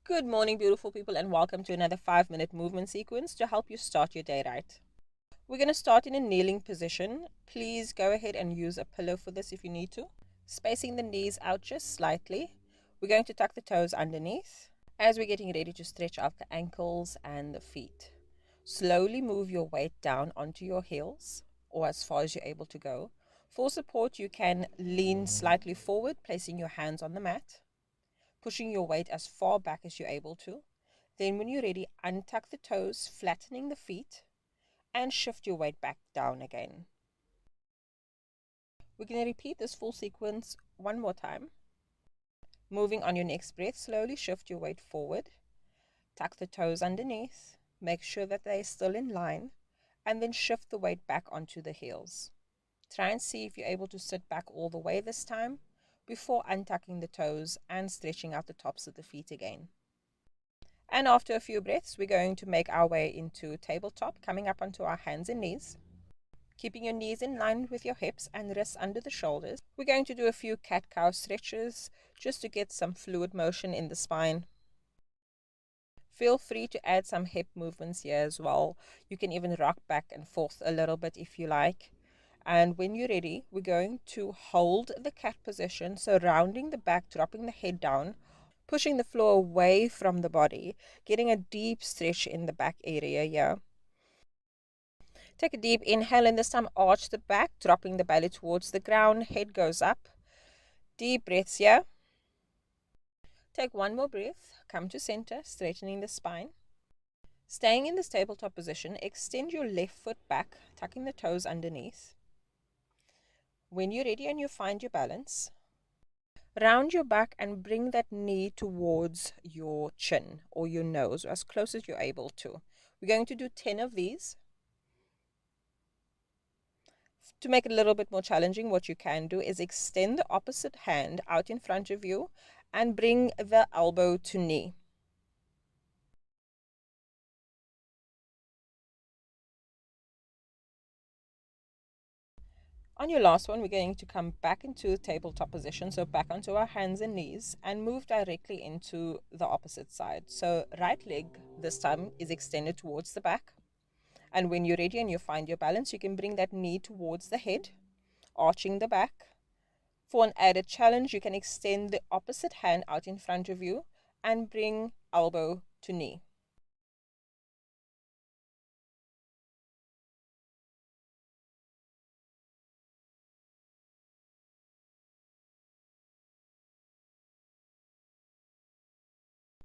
Good morning, beautiful people, and welcome to another 5-minute movement sequence to help you start your day right. We're going to start in a kneeling position. Please go ahead and use a pillow for this if you need to. Spacing the knees out just slightly. We're going to tuck the toes underneath as we're getting ready to stretch out the ankles and the feet. Slowly move your weight down onto your heels or as far as you're able to go. For support, you can lean slightly forward, placing your hands on the mat, pushing your weight as far back as you're able to. Then when you're ready, untuck the toes, flattening the feet, and shift your weight back down again. We're going to repeat this full sequence one more time. Moving on your next breath, slowly shift your weight forward, tuck the toes underneath, make sure that they're still in line, and then shift the weight back onto the heels. Try and see if you're able to sit back all the way this time before untucking the toes and stretching out the tops of the feet again. And after a few breaths, we're going to make our way into tabletop, coming up onto our hands and knees. Keeping your knees in line with your hips and wrists under the shoulders. We're going to do a few cat-cow stretches just to get some fluid motion in the spine. Feel free to add some hip movements here as well. You can even rock back and forth a little bit if you like. And when you're ready, we're going to hold the cat position, so rounding the back, dropping the head down, pushing the floor away from the body, getting a deep stretch in the back area here. Take a deep inhale, and this time arch the back, dropping the belly towards the ground, head goes up. Deep breaths here. Take one more breath, come to center, straightening the spine. Staying in this tabletop position, extend your left foot back, tucking the toes underneath. When you're ready and you find your balance, round your back and bring that knee towards your chin or your nose, as close as you're able to. We're going to do 10 of these. To make it a little bit more challenging, what you can do is extend the opposite hand out in front of you and bring the elbow to knee. On your last one, we're going to come back into tabletop position, so back onto our hands and knees, and move directly into the opposite side. So right leg this time is extended towards the back. And when you're ready and you find your balance, you can bring that knee towards the head, arching the back. For an added challenge, you can extend the opposite hand out in front of you and bring elbow to knee.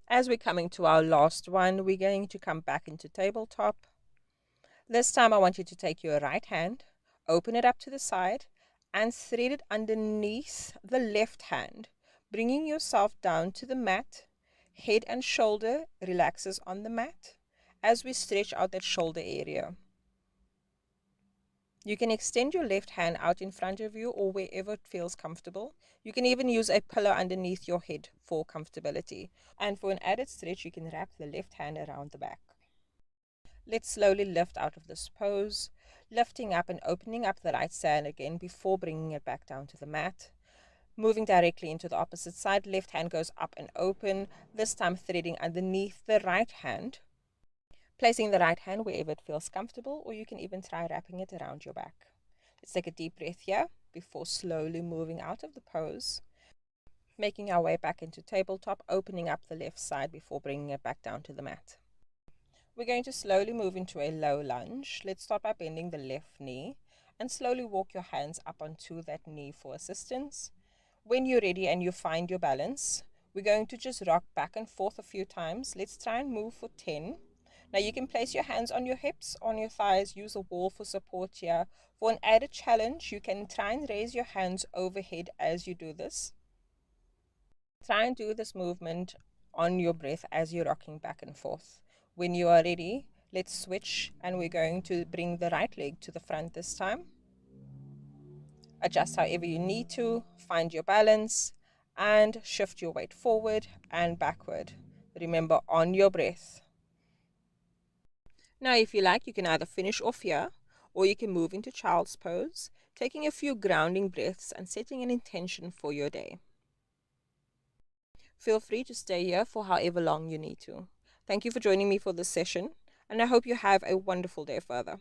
As we're coming to our last one, we're going to come back into tabletop. This time I want you to take your right hand, open it up to the side, and thread it underneath the left hand, bringing yourself down to the mat. Head and shoulder relaxes on the mat as we stretch out that shoulder area. You can extend your left hand out in front of you or wherever it feels comfortable. You can even use a pillow underneath your head for comfortability. And for an added stretch, you can wrap the left hand around the back. Let's slowly lift out of this pose, lifting up and opening up the right side again before bringing it back down to the mat. Moving directly into the opposite side, left hand goes up and open, this time threading underneath the right hand. Placing the right hand wherever it feels comfortable, or you can even try wrapping it around your back. Let's take a deep breath here before slowly moving out of the pose. Making our way back into tabletop, opening up the left side before bringing it back down to the mat. We're going to slowly move into a low lunge. Let's start by bending the left knee and slowly walk your hands up onto that knee for assistance. When you're ready and you find your balance, we're going to just rock back and forth a few times. Let's try and move for 10. Now you can place your hands on your hips, on your thighs, use a wall for support here. For an added challenge, you can try and raise your hands overhead as you do this. Try and do this movement on your breath as you're rocking back and forth. When you are ready, let's switch and we're going to bring the right leg to the front this time. Adjust however you need to, find your balance, and shift your weight forward and backward. Remember, on your breath. Now, if you like, you can either finish off here or you can move into child's pose, taking a few grounding breaths and setting an intention for your day. Feel free to stay here for however long you need to. Thank you for joining me for this session, and I hope you have a wonderful day further.